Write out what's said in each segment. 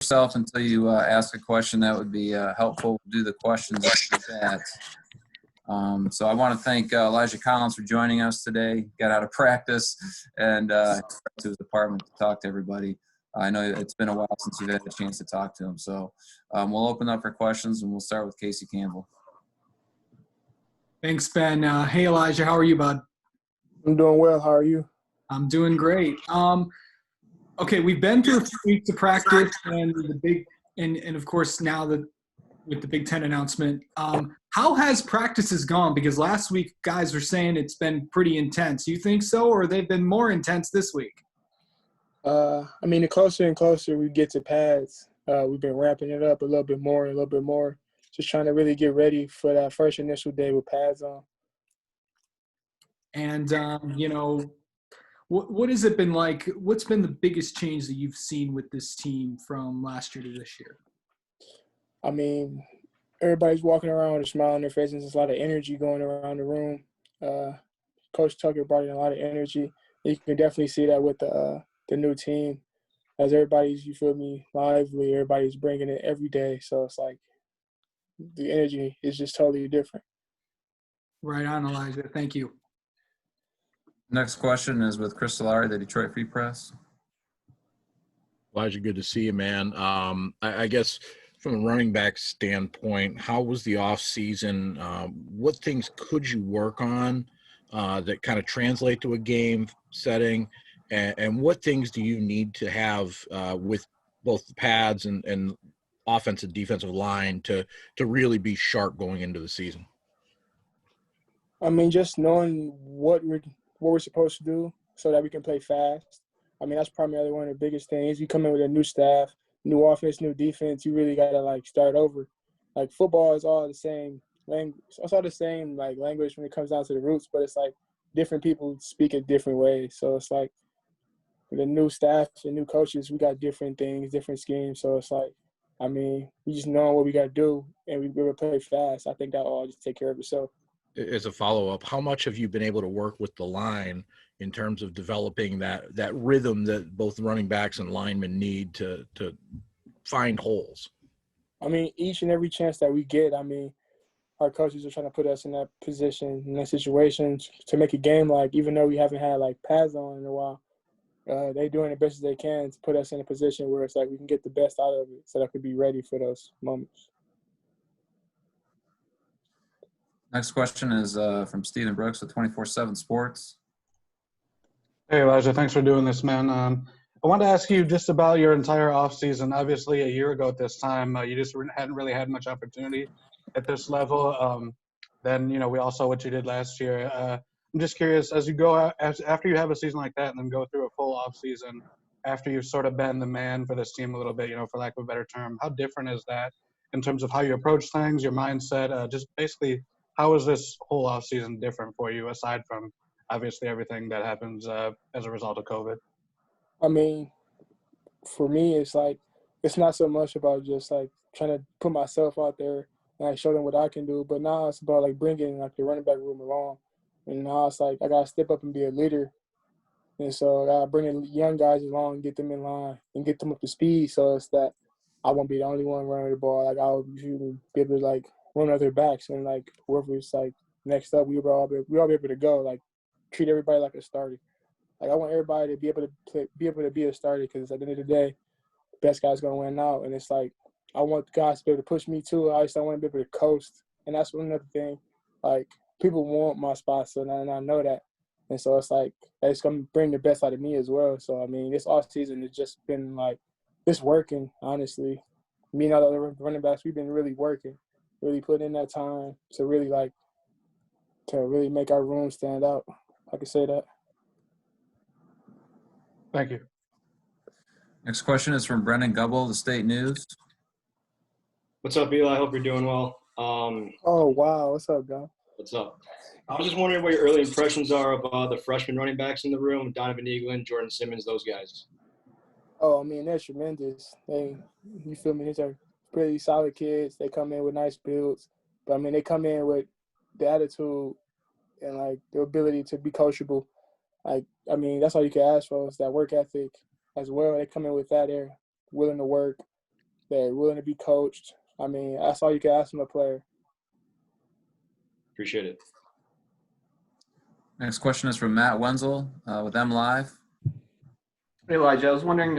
yourself until you ask a question. That would be helpful. We'll do the questions in the chat. So I want to thank Elijah Collins for joining us today. Got out of practice and to his apartment to talk to everybody. I know it's been a while since you've had a chance to talk to him. So we'll open up for questions, and we'll start with Casey Campbell. Thanks, Ben. Hey, Elijah, how are you, bud? I'm doing well. How are you? I'm doing great. Okay, we've been through a few weeks of practice and the big, and of course now with the Big Ten announcement. How has practices gone? Because last week guys were saying it's been pretty intense. You think so, or they've been more intense this week? I mean, the closer and closer we get to pads, we've been ramping it up a little bit more. Just trying to really get ready for that first initial day with pads on. And, what has it been like? What's been the biggest change that you've seen with this team from last year to this year? I mean, everybody's walking around with a smile on their faces. There's a lot of energy going around the room. Coach Tucker brought in a lot of energy. You can definitely see that with the new team. As everybody's, lively. Everybody's bringing it every day. So it's like the energy is just totally different. Right on, Elijah. Thank you. Next question is with Chris Solari, the Detroit Free Press. Elijah, good to see you, man. I guess from a running back standpoint, how was the off season? What things could you work on that kind of translate to a game setting? And what things do you need to have with both the pads and offensive, defensive line to really be sharp going into the season? I mean, just knowing what we're supposed to do so that we can play fast. I mean, that's primarily one of the biggest things. You come in with a new staff, new offense, new defense, you really got to, start over. Football is all the same language. It's all the same, language when it comes down to the roots, but it's, different people speak a different way. So it's, the new staff and new coaches, we got different things, different schemes. So it's, we just know what we got to do, and we will play fast. I think that all just take care of itself. As a follow-up, how much have you been able to work with the line in terms of developing that rhythm that both running backs and linemen need to find holes? I mean, each and every chance that we get, our coaches are trying to put us in that position, in that situation to make a game even though we haven't had pads on in a while, they're doing the best as they can to put us in a position where it's we can get the best out of it so that we can be ready for those moments. Next question is from Stephen Brooks with 24/7 Sports. Hey, Elijah. Thanks for doing this, man. I wanted to ask you just about your entire offseason. Obviously, a year ago at this time, you just hadn't really had much opportunity at this level. Then, we all saw what you did last year. I'm just curious, as you go out, after you have a season like that and then go through a full offseason, after you've sort of been the man for this team a little bit, for lack of a better term, how different is that in terms of how you approach things, your mindset, just basically – how is this whole offseason different for you, aside from obviously everything that happens as a result of COVID? I mean, for me, it's it's not so much about just trying to put myself out there and show them what I can do, but now it's about bringing the running back room along. And now it's I gotta step up and be a leader, and so I gotta bring the young guys along and get them in line and get them up to speed. So it's that I won't be the only one running the ball. I'll be able to run other backs, and whoever's next up, we'll all be able to go. Treat everybody like a starter. I want everybody to be able to be a starter, because at the end of the day, the best guy's gonna win out. And it's I want guys to be able to push me too. I want to be able to coast, and that's another thing. People want my spot, so and I know that, and so it's gonna bring the best out of me as well. So this off season has just been it's working, honestly. Me and all the other running backs, we've been really working. Really put in that time to really make our room stand out. I can say that. Thank you. Next question is from Brendan Gubble, the State News. What's up, Eli? I hope you're doing well. Oh, wow. What's up, guy? What's up? I was just wondering what your early impressions are of the freshman running backs in the room, Donovan Eaglin, Jordan Simmons, those guys. Oh, they're tremendous. You feel me? These are pretty solid kids. They come in with nice builds. But, they come in with the attitude and, the ability to be coachable. That's all you can ask for is that work ethic as well. They come in with that. They're willing to work. They're willing to be coached. I mean, that's all you can ask from a player. Appreciate it. Next question is from Matt Wenzel with M Live. Hey, Elijah, I was wondering,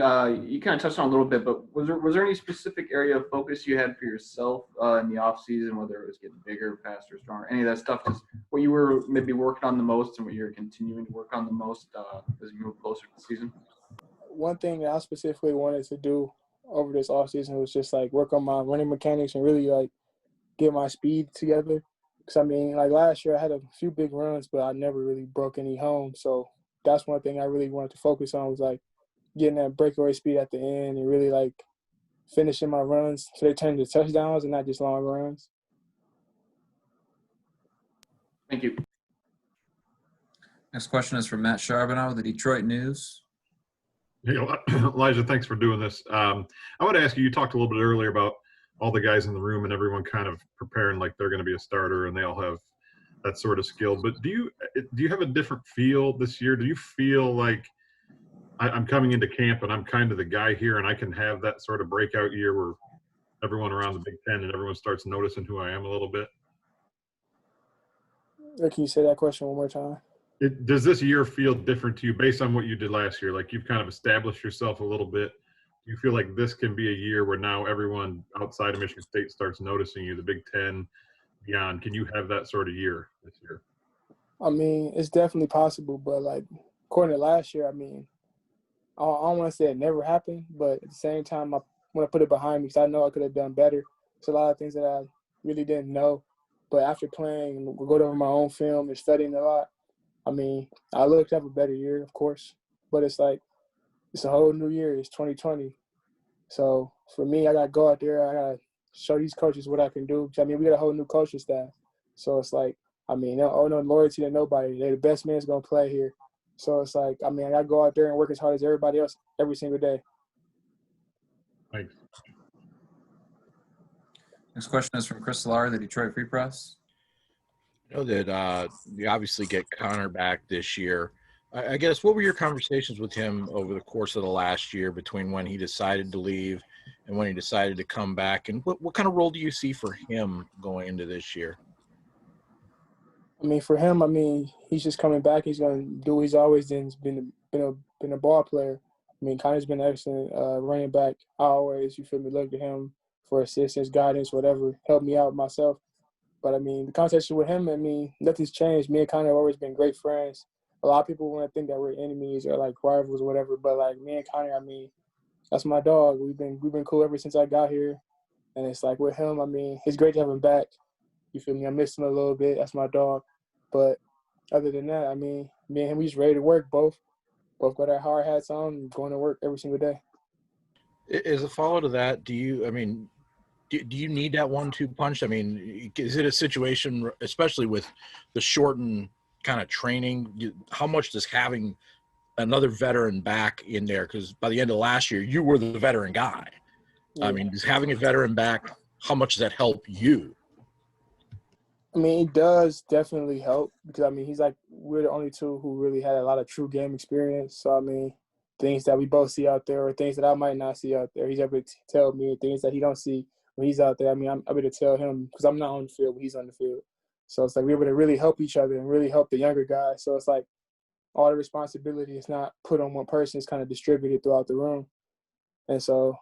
you kind of touched on it a little bit, but was there any specific area of focus you had for yourself in the off season, whether it was getting bigger, faster, stronger, any of that stuff, just what you were maybe working on the most and what you're continuing to work on the most as you move closer to the season? One thing that I specifically wanted to do over this offseason was just, like, work on my running mechanics and really, like, get my speed together. Because, I mean, like, last year I had a few big runs, but I never really broke any home. So that's one thing I really wanted to focus on was, like, getting that breakaway speed at the end and really, like, finishing my runs so they turn into touchdowns and not just long runs. Thank you. Next question is from Matt Charbonneau with the Detroit News. Hey, Elijah, thanks for doing this. I want to ask you, you talked a little bit earlier about all the guys in the room and everyone kind of preparing like they're going to be a starter and they all have that sort of skill. But do you have a different feel this year? Do you feel like I'm coming into camp and I'm kind of the guy here and I can have that sort of breakout year where everyone around the Big Ten and everyone starts noticing who I am a little bit? Can you say that question one more time? Does this year feel different to you based on what you did last year? Like you've kind of established yourself a little bit. Do you feel like this can be a year where now everyone outside of Michigan State starts noticing you, the Big Ten, beyond? Can you have that sort of year this year? I mean, it's definitely possible, but, like, according to last year, I mean, I don't want to say it never happened, but at the same time, I want to put it behind me because I know I could have done better. There's a lot of things that I really didn't know. But after playing and going over my own film and studying a lot, I mean, I look to have a better year, of course. But it's like, it's a whole new year. It's 2020. So for me, I got to go out there. I got to show these coaches what I can do. I mean, we got a whole new coaching staff. So it's like, I mean, they don't owe no loyalty to nobody. They're the best man's going to play here. So it's like, I mean, I got to go out there and work as hard as everybody else every single day. Thanks. Next question is from Chris Solari, the Detroit Free Press. I know that you obviously get Connor back this year. I guess what were your conversations with him over the course of the last year between when he decided to leave and when he decided to come back? And what kind of role do you see for him going into this year? I mean, for him, I mean, he's just coming back. He's going to do what he's always done. He's been a ball player. I mean, Connor's been an excellent running back. I always, you feel me, look to him for assistance, guidance, whatever, help me out myself. But, I mean, the conversation with him, I mean, nothing's changed. Me and Connor have always been great friends. A lot of people want to think that we're enemies or, like, rivals or whatever. But, like, me and Connor, I mean, that's my dog. We've been cool ever since I got here. And it's like with him, I mean, it's great to have him back. You feel me? I miss him a little bit. That's my dog. But other than that, I mean, me and him, we just ready to work both. Both got our hard hats on and going to work every single day. As a follow to that, do you need that 1-2 punch? I mean, is it a situation, especially with the shortened kind of training, how much does having another veteran back in there? Because by the end of last year, you were the veteran guy. Yeah. I mean, does having a veteran back, how much does that help you? I mean, it does definitely help because, I mean, we're the only two who really had a lot of true game experience. So, I mean, things that we both see out there or things that I might not see out there, he's able to tell me things that he don't see when he's out there. I mean, I'm able to tell him because I'm not on the field when he's on the field. So it's like we're able to really help each other and really help the younger guys. So it's like all the responsibility is not put on one person. It's kind of distributed throughout the room. And so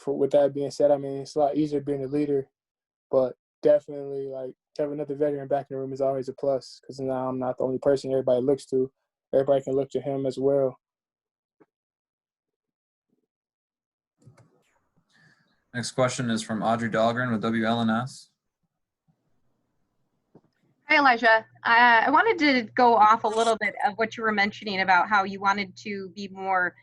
with that being said, I mean, it's a lot easier being a leader, but definitely, like, having another veteran back in the room is always a plus because now I'm not the only person everybody looks to. Everybody can look to him as well. Next question is from Audrey Dahlgren with WLNS. Hi, Elijah. I wanted to go off a little bit of what you were mentioning about how you wanted to be more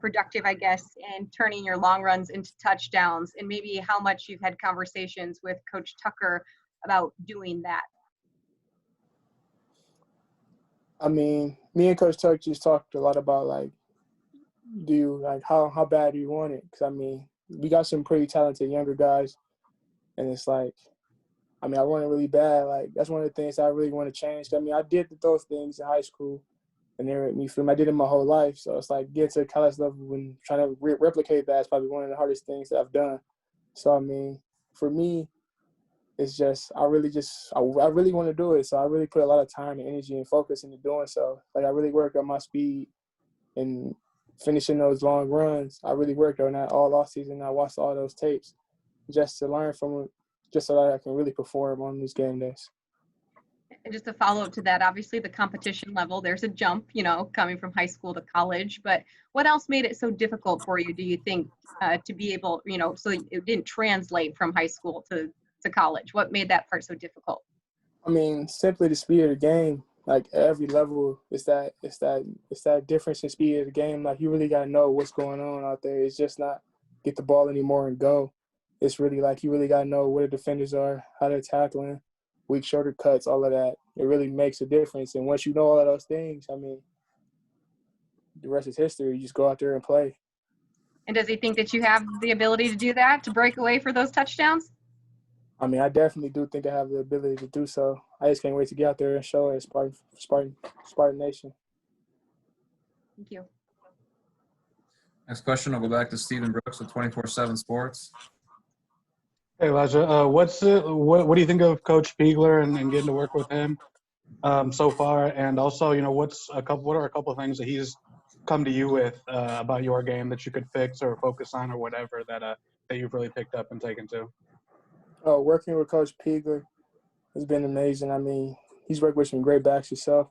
productive, I guess, in turning your long runs into touchdowns, and maybe how much you've had conversations with Coach Tucker about doing that. I mean, me and Coach Tucker just talked a lot about, like, how bad do you want it? Because, I mean, we got some pretty talented younger guys, and it's like, I mean, I want it really bad. Like, that's one of the things I really want to change. I mean, I did those things in high school, and I did it my whole life. So it's like get to college level and trying to replicate that is probably one of the hardest things that I've done. So I mean, for me, it's just I really want to do it. So I really put a lot of time and energy and focus into doing so. Like I really work on my speed and finishing those long runs. I really worked on that all off season. I watched all those tapes just to learn from it, just so that I can really perform on these game days. And just to follow up to that, obviously the competition level, there's a jump, coming from high school to college. But what else made it so difficult for you, do you think, to be able, so it didn't translate from high school to college? What made that part so difficult? I mean, simply the speed of the game. Like at every level, it's that difference in speed of the game. Like you really gotta know what's going on out there. It's just not get the ball anymore and go. It's really like you really gotta know where the defenders are, how they're tackling, weak shoulder cuts, all of that. It really makes a difference. And once you know all of those things, I mean, the rest is history. You just go out there and play. And does he think that you have the ability to do that, to break away for those touchdowns? I mean, I definitely do think I have the ability to do so. I just can't wait to get out there and show it, Spartan Nation. Thank you. Next question, I'll go back to Stephen Brooks with 24/7 Sports. Hey Elijah, what do you think of Coach Spiegler and getting to work with him so far? And also, what are a couple of things that he's come to you with about your game that you could fix or focus on or whatever that you've really picked up and taken to? Working with Coach Spiegler has been amazing. I mean, he's worked with some great backs himself.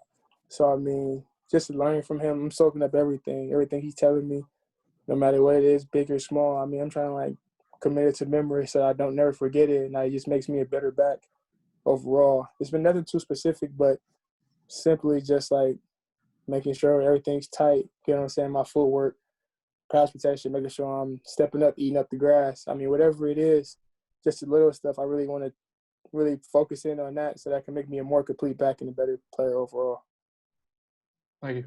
So, I mean, just learning from him, I'm soaking up everything he's telling me, no matter what it is, big or small. I mean, I'm trying to, commit it to memory so I don't never forget it, and it just makes me a better back overall. It's been nothing too specific, but simply just, making sure everything's tight, you know what I'm saying, my footwork, pass protection, making sure I'm stepping up, eating up the grass. I mean, whatever it is, just the little stuff, I really want to really focus in on that so that can make me a more complete back and a better player overall. Thank you.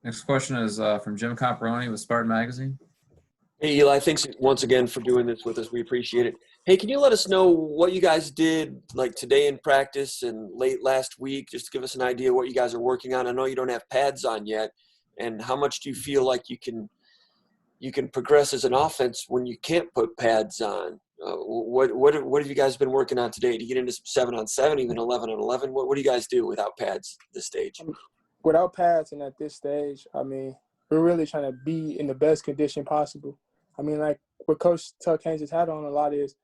Next question is from Jim Comparoni with Spartan Magazine. Hey, Eli, thanks once again for doing this with us. We appreciate it. Hey, can you let us know what you guys did today in practice and late last week, just to give us an idea what you guys are working on? I know you don't have pads on yet, and how much do you feel like you can progress as an offense when you can't put pads on? What have you guys been working on today? Do you get into some 7-on-7, even 11-on-11? What do you guys do without pads at this stage? Without pads and at this stage, I mean, we're really trying to be in the best condition possible. I mean, what Coach Tuck hangs his hat on a lot is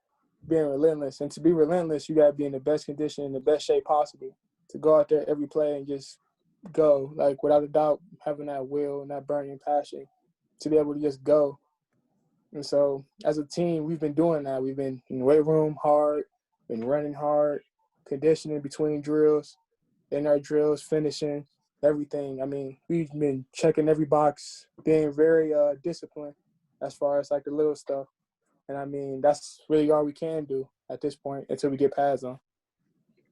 being relentless. And to be relentless, you got to be in the best condition, in the best shape possible to go out there every play and just go, without a doubt, having that will and that burning passion to be able to just go. And so as a team, we've been doing that. We've been in the weight room hard, been running hard, conditioning between drills, in our drills, finishing, everything. I mean, we've been checking every box, being very disciplined as far as the little stuff. And I mean, that's really all we can do at this point until we get pads on.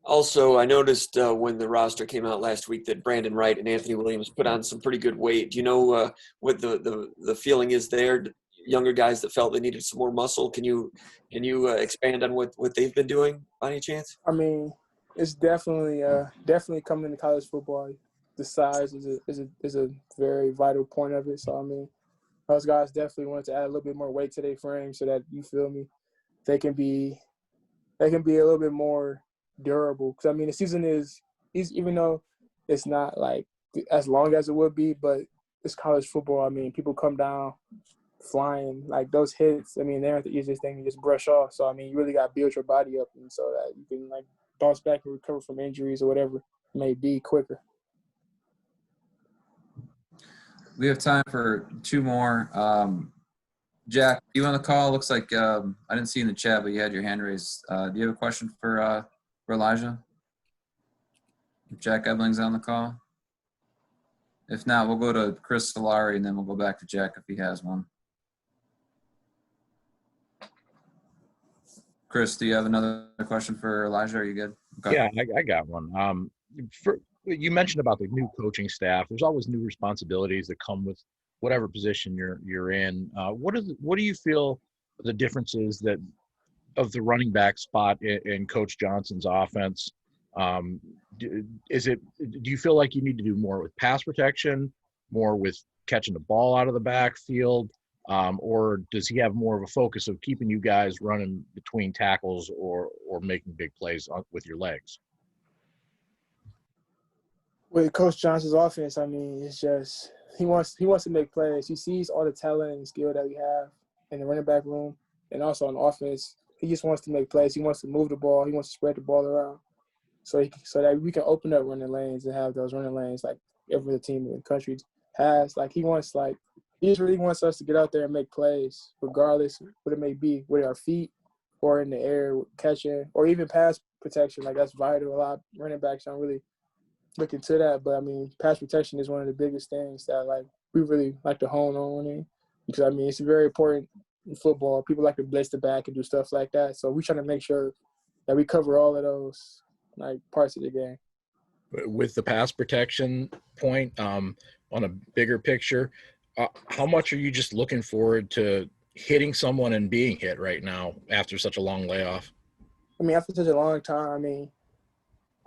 Also, I noticed when the roster came out last week that Brandon Wright and Anthony Williams put on some pretty good weight. Do you know what the feeling is there? Younger guys that felt they needed some more muscle. Can you expand on what they've been doing by any chance? I mean, it's definitely coming to college football. The size is a very vital point of it. So I mean, those guys definitely wanted to add a little bit more weight to their frame so that, you feel me, they can be a little bit more durable. Because I mean, the season is even though it's not as long as it would be, but it's college football. I mean, people come down flying, those hits. I mean, they're not the easiest thing to just brush off. So I mean, you really got to build your body up, and so that you can bounce back and recover from injuries or whatever it may be quicker. We have time for two more. Jack, you on the call? Looks like I didn't see in the chat, but you had your hand raised. Do you have a question for Elijah? If Jack Ebling's on the call? If not, we'll go to Chris Solari, and then we'll go back to Jack if he has one. Chris, do you have another question for Elijah? Are you good? Okay. Yeah, I got one. You mentioned about the new coaching staff. There's always new responsibilities that come with whatever position you're in. What do you feel the differences that of the running back spot in Coach Johnson's offense? Do you feel like you need to do more with pass protection, more with catching the ball out of the backfield? or does he have more of a focus of keeping you guys running between tackles or making big plays with your legs? With Coach Johnson's offense, I mean, it's just he wants to make plays. He sees all the talent and skill that we have in the running back room and also on offense. He just wants to make plays. He wants to move the ball. He wants to spread the ball around so that we can open up running lanes and have those running lanes like every other team in the country has. Like he just really wants us to get out there and make plays, regardless what it may be, with our feet or in the air, catching, or even pass protection. Like that's vital. A lot of running backs don't really look into that, but I mean, pass protection is one of the biggest things that like we really like to hone on in, because I mean it's very important in football. People like to blitz the back and do stuff like that, so we trying to make sure that we cover all of those like parts of the game. With the pass protection point, on a bigger picture, how much are you just looking forward to hitting someone and being hit right now after such a long layoff? I mean, after such a long time, I mean,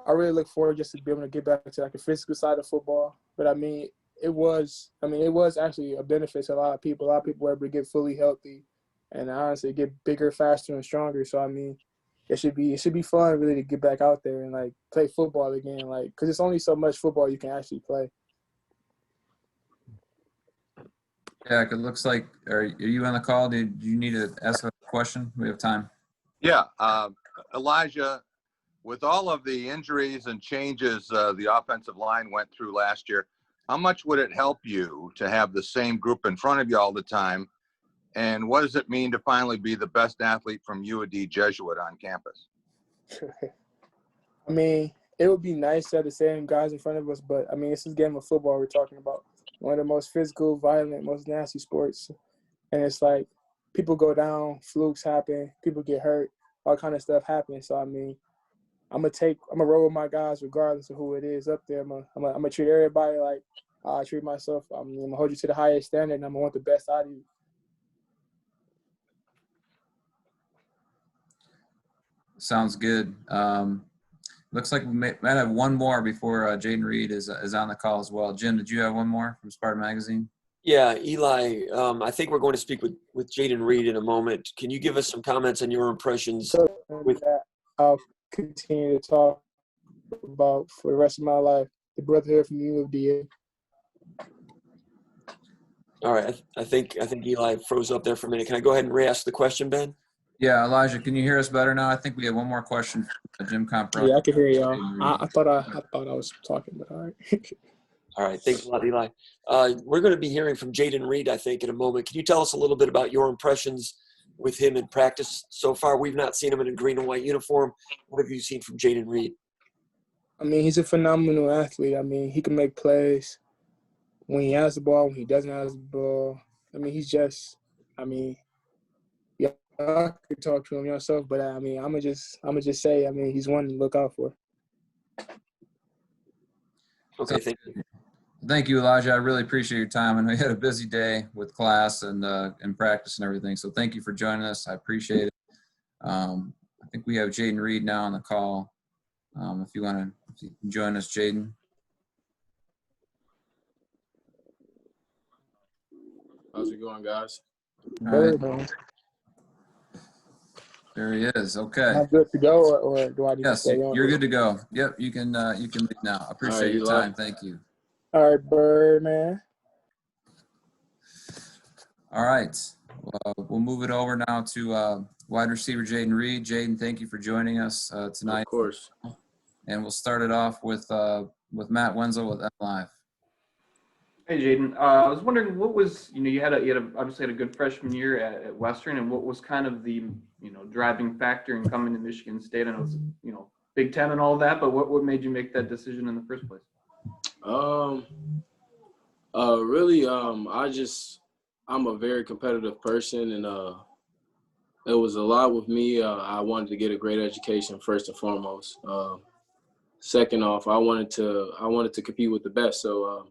I really look forward just to be able to get back to like the physical side of football. But I mean, it was actually a benefit to a lot of people. A lot of people were able to get fully healthy and honestly get bigger, faster, and stronger. So I mean, it should be fun really to get back out there and like play football again, like because it's only so much football you can actually play. Yeah, it looks like. Are you on the call? Do you need to ask a question? We have time. Yeah, Elijah, with all of the injuries and changes the offensive line went through last year, how much would it help you to have the same group in front of you all the time? And what does it mean to finally be the best athlete from UAD Jesuit on campus? I mean, it would be nice to have the same guys in front of us, but I mean, it's this game of football we're talking about. One of the most physical, violent, most nasty sports. And it's like people go down, flukes happen, people get hurt, all kind of stuff happens. So I mean, I'm gonna roll with my guys regardless of who it is up there. I'm gonna treat everybody like I treat myself. I'm gonna hold you to the highest standard, and I'm gonna want the best out of you. Sounds good. Looks like we might have one more before Jayden Reed is on the call as well. Jim, did you have one more from Spartan Magazine? Yeah, Eli, I think we're going to speak with Jayden Reed in a moment. Can you give us some comments on your impressions? With that, I'll continue to talk about for the rest of my life the brotherhood from UAD. All right, I think Eli froze up there for a minute. Can I go ahead and re-ask the question, Ben? Yeah, Elijah, can you hear us better now? I think we have one more question from Jim Comprone. Yeah, I can hear y'all. I thought I was talking, but all right. All right, thanks a lot, Eli. We're going to be hearing from Jayden Reed, I think, in a moment. Can you tell us a little bit about your impressions with him in practice so far? We've not seen him in a green and white uniform. What have you seen from Jayden Reed? I mean, he's a phenomenal athlete. I mean, he can make plays when he has the ball, when he doesn't have the ball. I mean, he's just, I mean, yeah, I could talk to him yourself, but I mean, I'm gonna just say, I mean, he's one to look out for. Okay, thank you. Thank you, Elijah. I really appreciate your time. And we had a busy day with class and practice and everything. So thank you for joining us. I appreciate it. I think we have Jayden Reed now on the call. If you can join us, Jayden. How's it going, guys? All right. There he is. Okay. Am I good to go, or do I need to stay on? You're good to go. Yep, you can leave now. I appreciate your time. Thank you. All right, Birdman. All right. We'll move it over now to wide receiver Jayden Reed. Jayden, thank you for joining us tonight. Of course. And we'll start it off with Matt Wenzel with MLive. Hey, Jayden. I was wondering what was, you obviously had a good freshman year at Western, and what was kind of the, driving factor in coming to Michigan State? I know it's, Big Ten and all that, but what made you make that decision in the first place? Really, I'm a very competitive person, and it was a lot with me. I wanted to get a great education first and foremost. Second off, I wanted to compete with the best. So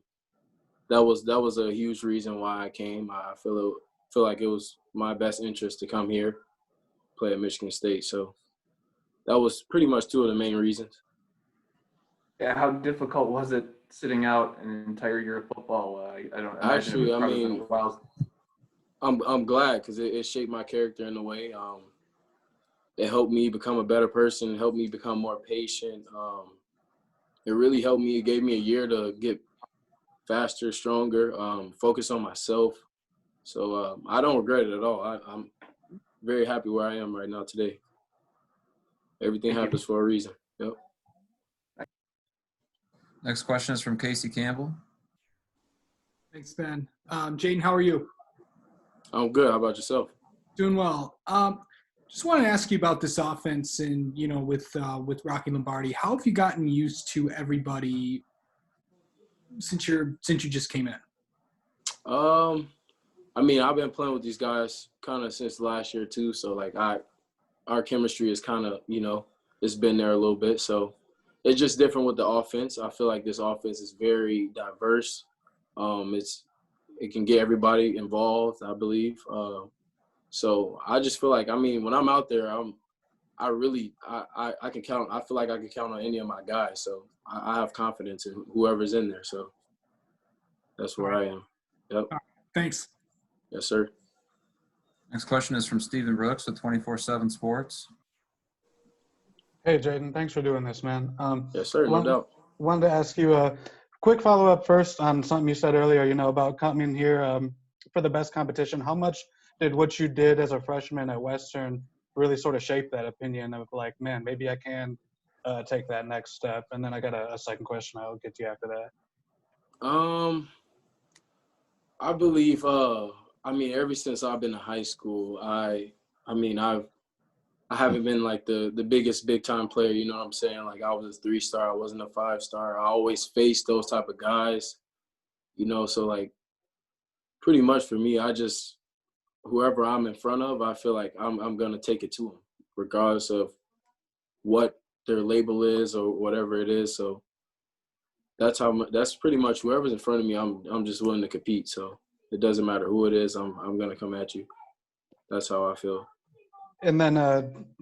that was a huge reason why I came. I feel like it was my best interest to come here, play at Michigan State. So that was pretty much two of the main reasons. Yeah, how difficult was it sitting out an entire year of football? I don't imagine actually. it was probably been a while. I'm glad because it shaped my character in a way. It helped me become a better person, helped me become more patient. It really helped me. It gave me a year to get faster, stronger, focus on myself. So I don't regret it at all. I'm very happy where I am right now today. Everything happens for a reason. Yep. Next question is from Casey Campbell. Thanks, Ben. Jayden, how are you? I'm good. How about yourself? Doing well. Just want to ask you about this offense and, with Rocky Lombardi. How have you gotten used to everybody since you just came in? I mean, I've been playing with these guys kind of since last year too. So like our chemistry is kind of, it's been there a little bit. So it's just different with the offense. I feel like this offense is very diverse. It can get everybody involved, I believe. So I just feel like, I mean, when I'm out there, I can count. I feel like I can count on any of my guys. So I have confidence in whoever's in there. So that's where I am. Yep. Thanks. Yes, sir. Next question is from Stephen Brooks with 24/7 Sports. Hey, Jayden, thanks for doing this, man. Yes, sir. No doubt. Wanted to ask you a quick follow-up first on something you said earlier, about coming here for the best competition. How much did what you did as a freshman at Western really sort of shape that opinion of like, man, maybe I can take that next step? And then I got a second question I'll get to you after that. I believe, ever since I've been in high school, I haven't been like the biggest big time player, you know what I'm saying? Like I was a 3-star, I wasn't a 5-star. I always faced those type of guys, so like pretty much for me, whoever I'm in front of, I feel like I'm gonna take it to them, regardless of what their label is or whatever it is. So that's pretty much whoever's in front of me, I'm just willing to compete. So it doesn't matter who it is, I'm gonna come at you. That's how I feel. And then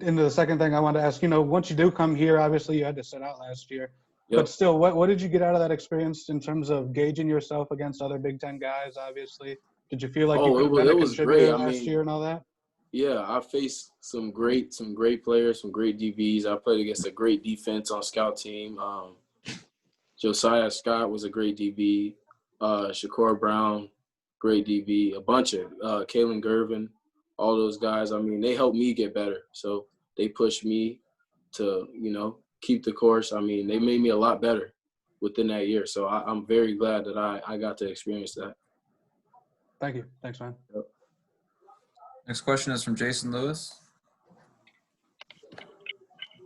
into the second thing I wanted to ask, once you do come here, obviously you had to sit out last year. Yep. But still, what did you get out of that experience in terms of gauging yourself against other Big Ten guys, obviously? Did you feel like you could have been a contributor last year and all that? Yeah, I faced some great players, some great DBs. I played against a great defense on scout team. Josiah Scott was a great DB. Shakur Brown, great DB. A bunch of Kalen Gervin, all those guys. I mean, they helped me get better. So they pushed me to, keep the course. I mean, they made me a lot better within that year. So I'm very glad that I got to experience that. Thank you. Thanks, man. Yep. Next question is from Jason Lewis.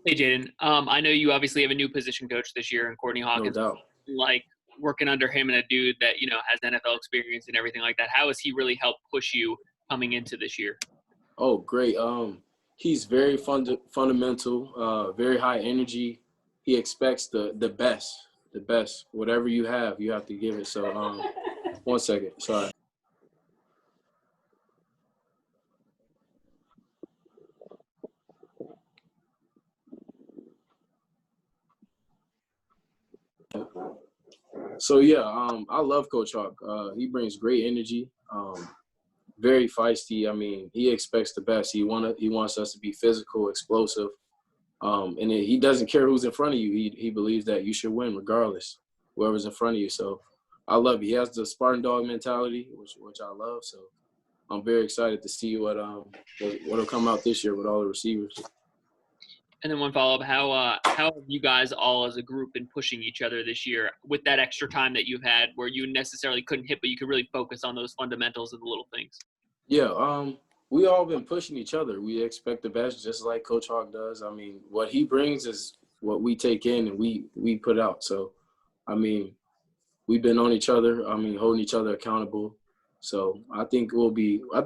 Hey, Jayden. I know you obviously have a new position coach this year, and Courtney Hawkins. No doubt. Like working under him and a dude that has NFL experience and everything like that. How has he really helped push you coming into this year? Oh, great. He's very fundamental, very high energy. He expects the best. Whatever you have to give it. So, 1 second. Sorry. So yeah, I love Coach Hawk. He brings great energy. Very feisty. I mean, he expects the best. He wants us to be physical, explosive, and he doesn't care who's in front of you. He believes that you should win regardless, whoever's in front of you. So I love it. He has the Spartan dog mentality, which I love. So I'm very excited to see what'll come out this year with all the receivers. And then one follow-up, how have you guys all as a group been pushing each other this year with that extra time that you've had where you necessarily couldn't hit, but you could really focus on those fundamentals and the little things? Yeah, we all been pushing each other. We expect the best, just like Coach Hawk does. I mean, what he brings is what we take in and we put out. So, I mean, we've been on each other. I mean, holding each other accountable. So I think we'll be a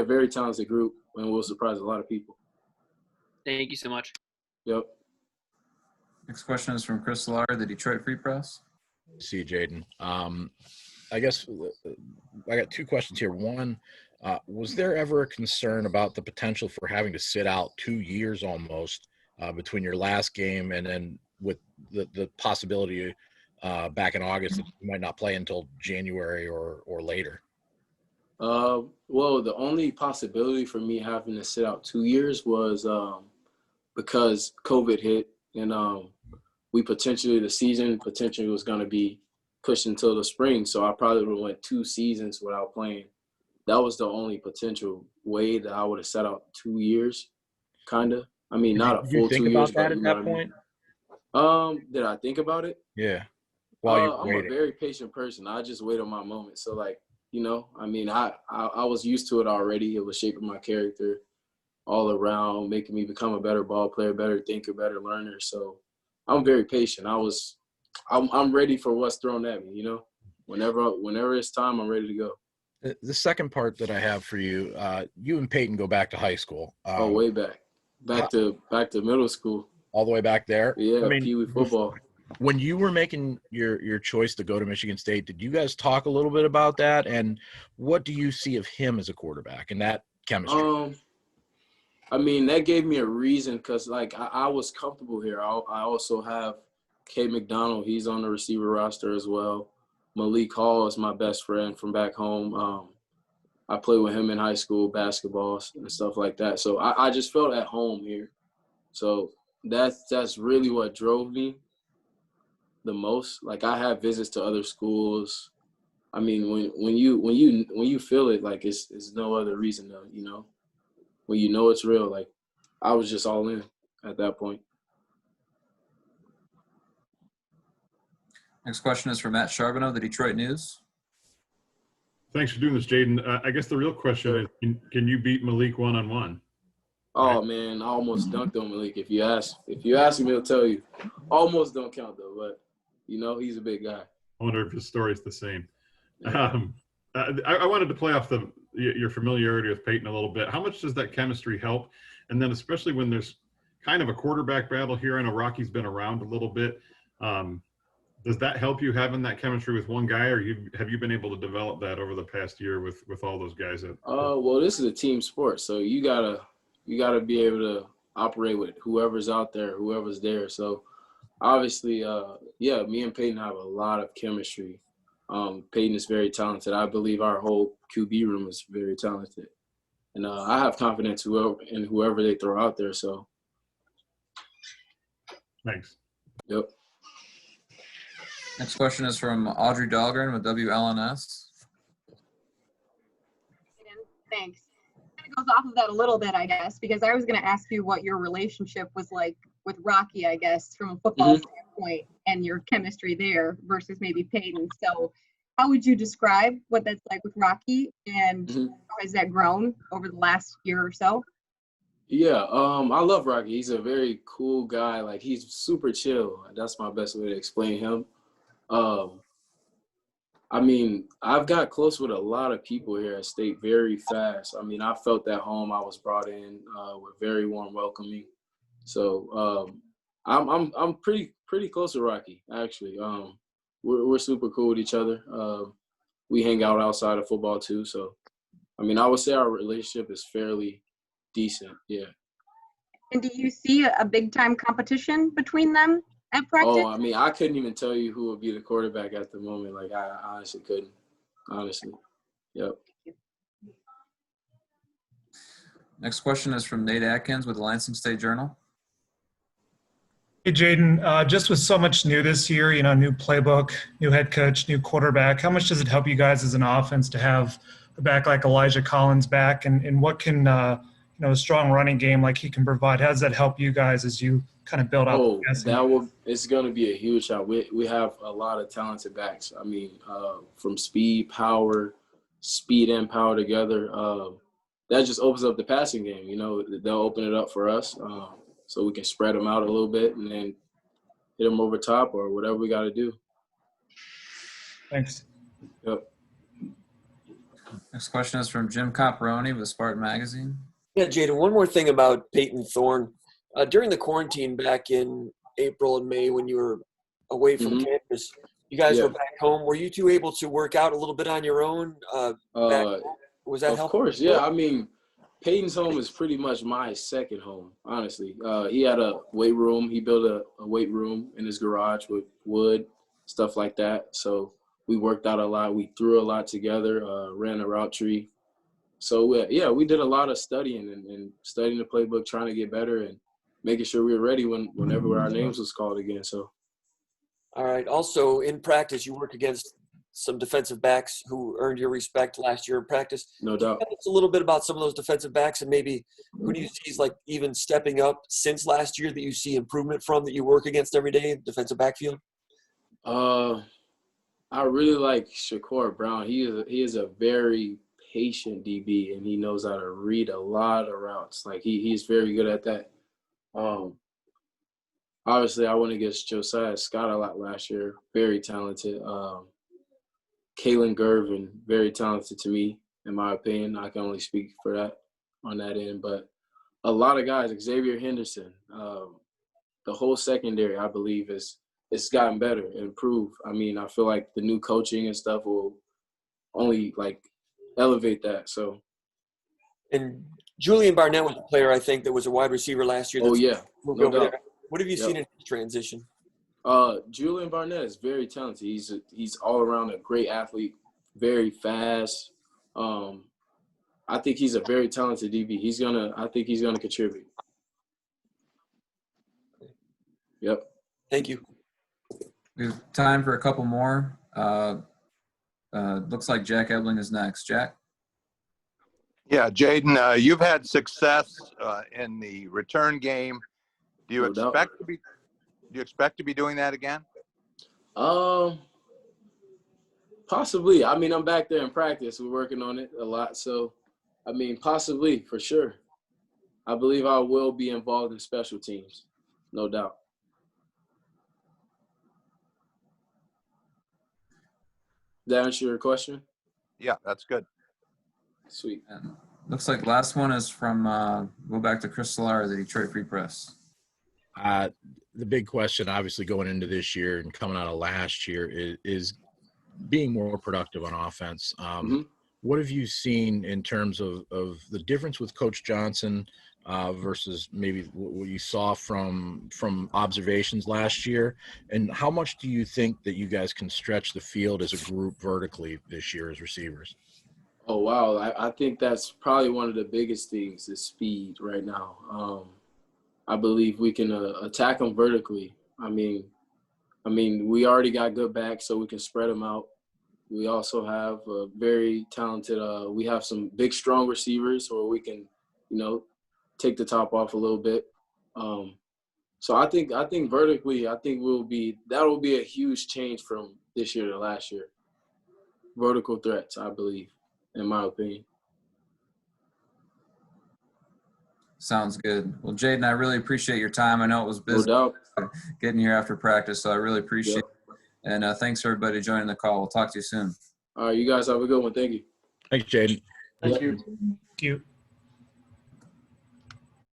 very talented group and we'll surprise a lot of people. Thank you so much. Yep. Next question is from Chris Lar, the Detroit Free Press. See you, Jayden. I guess I got two questions here. One, was there ever a concern about the potential for having to sit out 2 years almost between your last game and then with the possibility back in August that you might not play until January or later? Well, the only possibility for me having to sit out 2 years was because COVID hit, and the season potentially was going to be pushed until the spring. So I probably would have went 2 seasons without playing. That was the only potential way that I would have sat out 2 years, kind of. I mean, not a Did you full think 2 years, about that but at you know that what I mean. point? Did I think about it? Yeah. While you're I'm waiting. a very patient person. I just wait on my moment. So like, I mean, I was used to it already. It was shaping my character all around, making me become a better ball player, better thinker, better learner. So I'm very patient. I'm ready for what's thrown at me, Whenever it's time, I'm ready to go. The second part that I have for you, you and Peyton go back to high school. Way back. Back to middle school. All the way back there? Yeah, I mean, Pee Wee football. When you were making your choice to go to Michigan State, did you guys talk a little bit about that? And what do you see of him as a quarterback and that chemistry? I mean, that gave me a reason because, like, I was comfortable here. I also have K. McDonald. He's on the receiver roster as well. Malik Hall is my best friend from back home. I played with him in high school, basketball and stuff like that. So I just felt at home here. So that's really what drove me the most. Like, I have visits to other schools. I mean, when you feel it, like it's no other reason to, when you know it's real. Like, I was just all in at that point. Next question is from Matt Charbonneau, the Detroit News. Thanks for doing this, Jayden. I guess the real question is, can you beat Malik one-on-one? Oh man, I almost dunked on Malik. If you ask him, he'll tell you. Almost don't count though, but he's a big guy. I wonder if his story's the same. I wanted to play off your familiarity with Peyton a little bit. How much does that chemistry help? And then especially when there's kind of a quarterback battle here, I know Rocky's been around a little bit. Does that help you having that chemistry with one guy, or have you been able to develop that over the past year with all those guys? Well, this is a team sport, so you gotta be able to operate with whoever's out there, whoever's there. So obviously, me and Peyton have a lot of chemistry. Peyton is very talented. I believe our whole QB room is very talented, and I have confidence in whoever they throw out there. So, thanks. Yep. Next question is from Audrey Dahlgren with WLNS. Thanks. Kind of goes off of that a little bit, I guess, because I was going to ask you what your relationship was like with Rocky, I guess, from a football standpoint and your chemistry there versus maybe Peyton. So how would you describe what that's like with Rocky, and how has that grown over the last year or so? Yeah, I love Rocky. He's a very cool guy. Like, he's super chill. That's my best way to explain him. I mean, I've got close with a lot of people here at State very fast. I mean, I felt at home. I was brought in with very warm welcoming. So I'm pretty close to Rocky, actually. We're super cool with each other. We hang out outside of football too. So, I mean, I would say our relationship is fairly decent. Yeah. And do you see a big time competition between them at practice? Oh, I mean, I couldn't even tell you who would be the quarterback at the moment. Like, I honestly couldn't. Honestly. Yep. Next question is from Nate Atkins with the Lansing State Journal. Hey, Jayden, just with so much new this year, new playbook, new head coach, new quarterback, how much does it help you guys as an offense to have a back like Elijah Collins back? And what can, a strong running game like he can provide, how does that help you guys as you kind of build out? It's going to be a huge shot. We have a lot of talented backs. I mean, from speed and power together. That just opens up the passing game. They'll open it up for us. So we can spread them out a little bit and then hit them over top or whatever we got to do. Thanks. Yep. Next question is from Jim Comparoni with Spartan Magazine. Yeah, Jayden, one more thing about Peyton Thorne. During the quarantine back in April and May when you were away from campus, you guys were back home. Were you two able to work out a little bit on your own? Was that helpful? Of course, yeah. I mean, Peyton's home is pretty much my second home, honestly. He had a weight room. He built a weight room in his garage with wood, stuff like that. So we worked out a lot. We threw a lot together, ran a route tree. So, yeah, we did a lot of studying and studying the playbook, trying to get better and making sure we were ready whenever our names was called again. So. All right. Also, in practice, you worked against some defensive backs who earned your respect last year in practice. No doubt. Tell us a little bit about some of those defensive backs and maybe who do you see is like even stepping up since last year that you see improvement from that you work against every day in defensive backfield? I really like Shakur Brown. He is a very patient DB, and he knows how to read a lot of routes. Like he's very good at that. Obviously, I went against Josiah Scott a lot last year. Very talented. Kalen Gervin, very talented to me, in my opinion. I can only speak for that on that end. But a lot of guys, Xavier Henderson, the whole secondary, I believe, it's gotten better and improved. I mean, I feel like the new coaching and stuff will only, like, elevate that. So. And Julian Barnett was a player, I think, that was a wide receiver last year. Oh, yeah. Moved No over doubt. there. What have you seen in his transition? Julian Barnett is very talented. He's all around a great athlete, very fast. I think he's a very talented DB. I think he's gonna contribute. Yep. Thank you. We have time for a couple more. Looks like Jack Ebling is next. Jack? Yeah, Jayden, you've had success in the return game. Do you expect to be doing that again? Possibly. I mean, I'm back there in practice. We're working on it a lot. So, I mean, possibly, for sure. I believe I will be involved in special teams, no doubt. Did that answer your question? Yeah, that's good. Sweet. And looks like last one is from, go back to Chris Solara, the Detroit Free Press. The big question, obviously, going into this year and coming out of last year is being more productive on offense. What have you seen in terms of the difference with Coach Johnson versus maybe what you saw from observations last year? And how much do you think that you guys can stretch the field as a group vertically this year as receivers? Oh, wow. I think that's probably one of the biggest things is speed right now. I believe we can attack them vertically. I mean, we already got good backs, so we can spread them out. We also have a very talented. We have some big, strong receivers, where we can, take the top off a little bit. So I think vertically, that will be a huge change from this year to last year. Vertical threats, I believe, in my opinion. Sounds good. Well, Jayden, I really appreciate your time. I know it was busy No doubt. getting here after practice, so I really appreciate it. And thanks for everybody joining the call. We'll talk to you soon. All right, you guys have a good one. Thank you. Thanks, Jayden. Thank you. Thank you.